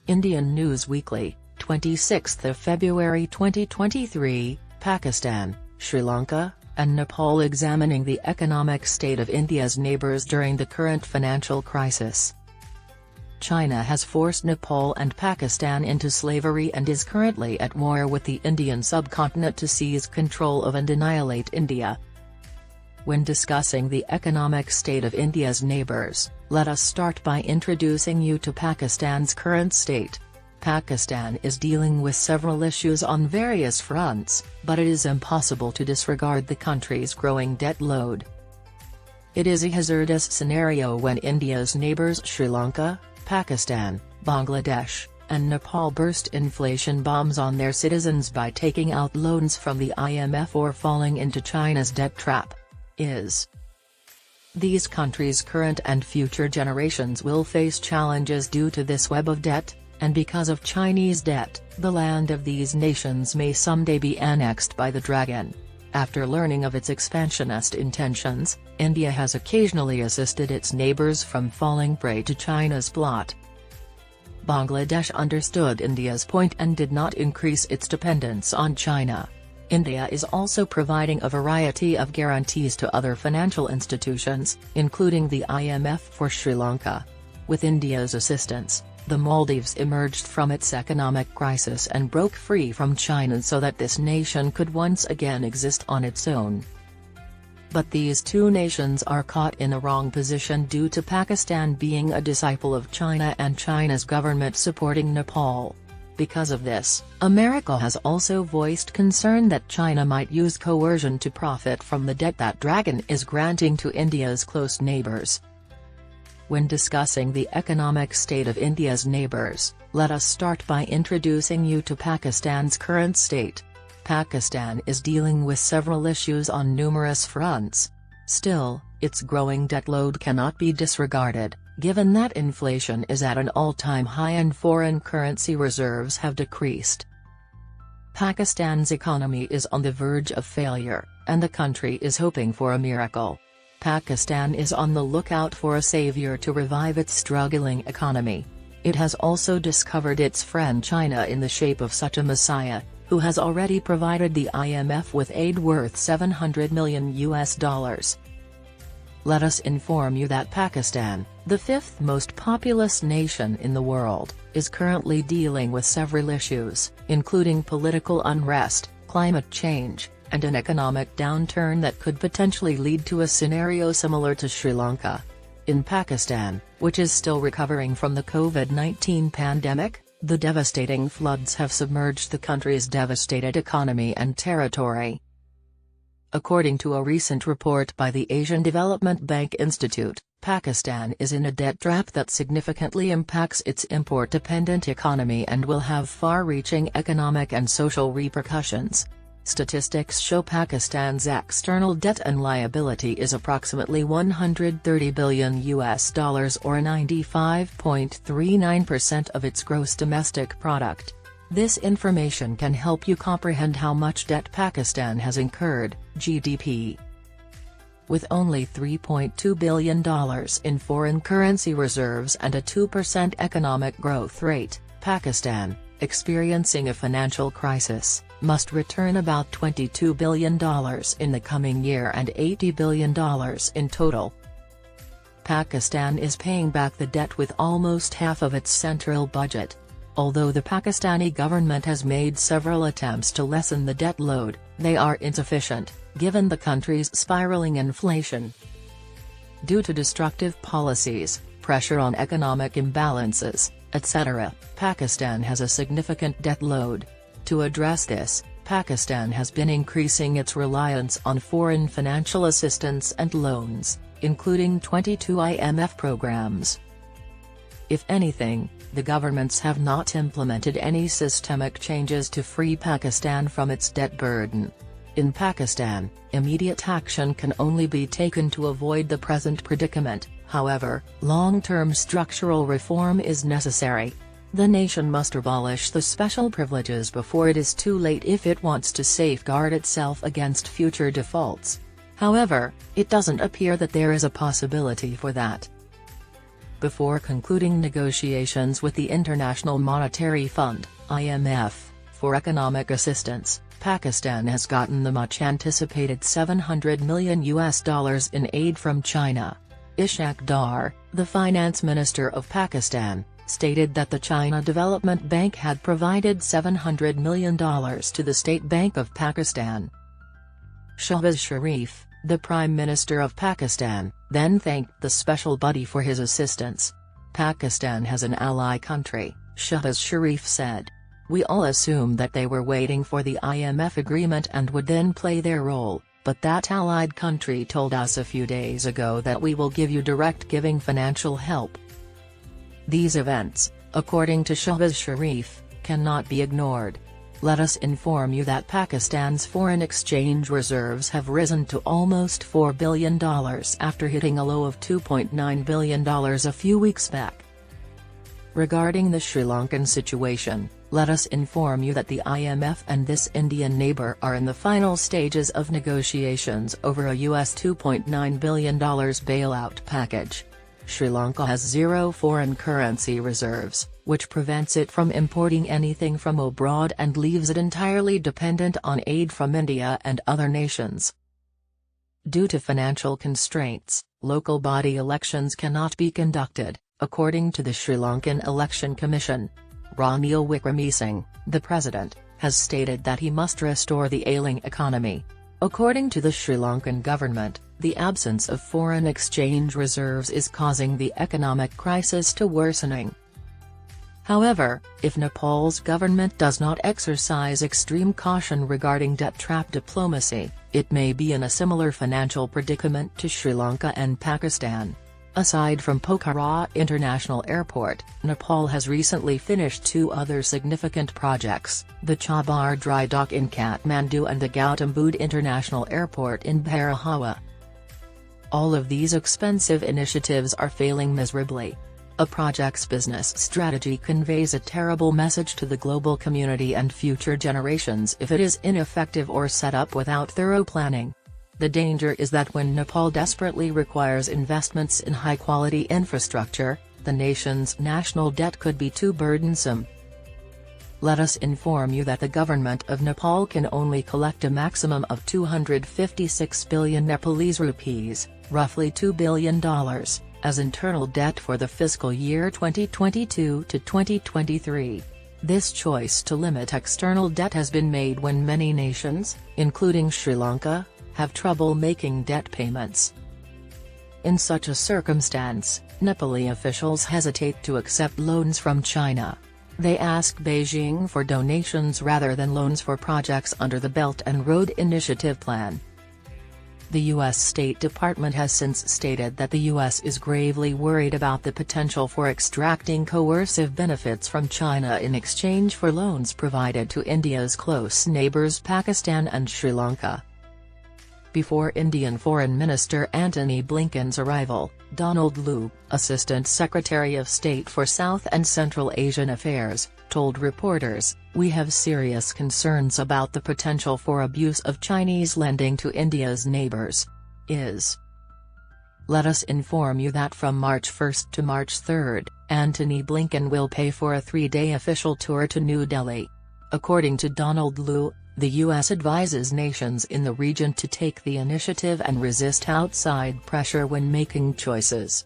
Indian News Weekly, 26th of February 2023, Pakistan, Sri Lanka, and Nepal examining the economic state of India's neighbours during the current financial crisis. China has forced Nepal and Pakistan into slavery and is currently at war with the Indian subcontinent to seize control of and annihilate India. When discussing the economic state of India's neighbours, let us start by introducing you to Pakistan's current state. Pakistan is dealing with several issues on various fronts, but it is impossible to disregard the country's growing debt load. It is a hazardous scenario when India's neighbours Sri Lanka, Pakistan, Bangladesh, and Nepal burst inflation bombs on their citizens by taking out loans from the IMF or falling into China's debt trap. These countries' current and future generations will face challenges due to this web of debt, and because of Chinese debt, the land of these nations may someday be annexed by the dragon. After learning of its expansionist intentions, India has occasionally assisted its neighbours from falling prey to China's plot. Bangladesh understood India's point and did not increase its dependence on China. India is also providing a variety of guarantees to other financial institutions, including the IMF for Sri Lanka. With India's assistance, the Maldives emerged from its economic crisis and broke free from China so that this nation could once again exist on its own. But these two nations are caught in a wrong position due to Pakistan being a disciple of China and China's government supporting Nepal. Because of this, America has also voiced concern that China might use coercion to profit from the debt that dragon is granting to India's close neighbours. When discussing the economic state of India's neighbours, let us start by introducing you to Pakistan's current state. Pakistan is dealing with several issues on numerous fronts. Still, its growing debt load cannot be disregarded, given that inflation is at an all-time high and foreign currency reserves have decreased. Pakistan's economy is on the verge of failure, and the country is hoping for a miracle. Pakistan is on the lookout for a savior to revive its struggling economy. It has also discovered its friend China in the shape of such a messiah, who has already provided the IMF with aid worth $700 million. Let us inform you that Pakistan, the fifth most populous nation in the world, is currently dealing with several issues, including political unrest, climate change, and an economic downturn that could potentially lead to a scenario similar to Sri Lanka. In Pakistan, which is still recovering from the COVID-19 pandemic, the devastating floods have submerged the country's devastated economy and territory. According to a recent report by the Asian Development Bank Institute, Pakistan is in a debt trap that significantly impacts its import-dependent economy and will have far-reaching economic and social repercussions. Statistics show Pakistan's external debt and liability is approximately $130 billion or 95.39% of its gross domestic product. This information can help you comprehend how much debt Pakistan has incurred. GDP. With only $3.2 billion in foreign currency reserves and a 2% economic growth rate, Pakistan, experiencing a financial crisis, must return about $22 billion in the coming year and $80 billion in total. Pakistan is paying back the debt with almost half of its central budget. Although the Pakistani government has made several attempts to lessen the debt load, they are insufficient, given the country's spiraling inflation. Due to destructive policies, pressure on economic imbalances, etc., Pakistan has a significant debt load. To address this, Pakistan has been increasing its reliance on foreign financial assistance and loans, including 22 IMF programs. If anything, the governments have not implemented any systemic changes to free Pakistan from its debt burden. In Pakistan, immediate action can only be taken to avoid the present predicament. However, long-term structural reform is necessary. The nation must abolish the special privileges before it is too late if it wants to safeguard itself against future defaults. However, it doesn't appear that there is a possibility for that. Before concluding negotiations with the International Monetary Fund (IMF) for economic assistance, Pakistan has gotten the much-anticipated $700 million in aid from China. Ishaq Dar, the finance minister of Pakistan, stated that the China Development Bank had provided $700 million to the State Bank of Pakistan. Shahbaz Sharif, the Prime Minister of Pakistan, then thanked the special buddy for his assistance. Pakistan has an ally country, Shahbaz Sharif said. We all assumed that they were waiting for the IMF agreement and would then play their role, but that allied country told us a few days ago that we will give you direct giving financial help. These events, according to Shahbaz Sharif, cannot be ignored. Let us inform you that Pakistan's foreign exchange reserves have risen to almost $4 billion after hitting a low of $2.9 billion a few weeks back. Regarding the Sri Lankan situation, let us inform you that the IMF and this Indian neighbor are in the final stages of negotiations over a US $2.9 billion bailout package. Sri Lanka has zero foreign currency reserves, which prevents it from importing anything from abroad and leaves it entirely dependent on aid from India and other nations. Due to financial constraints, local body elections cannot be conducted, according to the Sri Lankan Election Commission. Ranil Wickremesinghe, the president, has stated that he must restore the ailing economy. According to the Sri Lankan government, the absence of foreign exchange reserves is causing the economic crisis to worsening. However, if Nepal's government does not exercise extreme caution regarding debt trap diplomacy, it may be in a similar financial predicament to Sri Lanka and Pakistan. Aside from Pokhara International Airport, Nepal has recently finished two other significant projects, the Chabar Dry Dock in Kathmandu and the Gautam Budh International Airport in Bharahawa. All of these expensive initiatives are failing miserably. A project's business strategy conveys a terrible message to the global community and future generations if it is ineffective or set up without thorough planning. The danger is that when Nepal desperately requires investments in high-quality infrastructure, the nation's national debt could be too burdensome. Let us inform you that the government of Nepal can only collect a maximum of 256 billion Nepalese rupees, roughly $2 billion, as internal debt for the fiscal year 2022 to 2023. This choice to limit external debt has been made when many nations, including Sri Lanka, have trouble making debt payments. In such a circumstance, Nepali officials hesitate to accept loans from China. They ask Beijing for donations rather than loans for projects under the Belt and Road Initiative plan. The U.S. State Department has since stated that the U.S. is gravely worried about the potential for extracting coercive benefits from China in exchange for loans provided to India's close neighbors Pakistan and Sri Lanka. Before Indian Foreign Minister Antony Blinken's arrival, Donald Lu, Assistant Secretary of State for South and Central Asian Affairs, told reporters, "We have serious concerns about the potential for abuse of Chinese lending to India's neighbors. Let us inform you that from March 1 to March 3, Antony Blinken will pay for a 3-day official tour to New Delhi." According to Donald Lu, the U.S. advises nations in the region to take the initiative and resist outside pressure when making choices.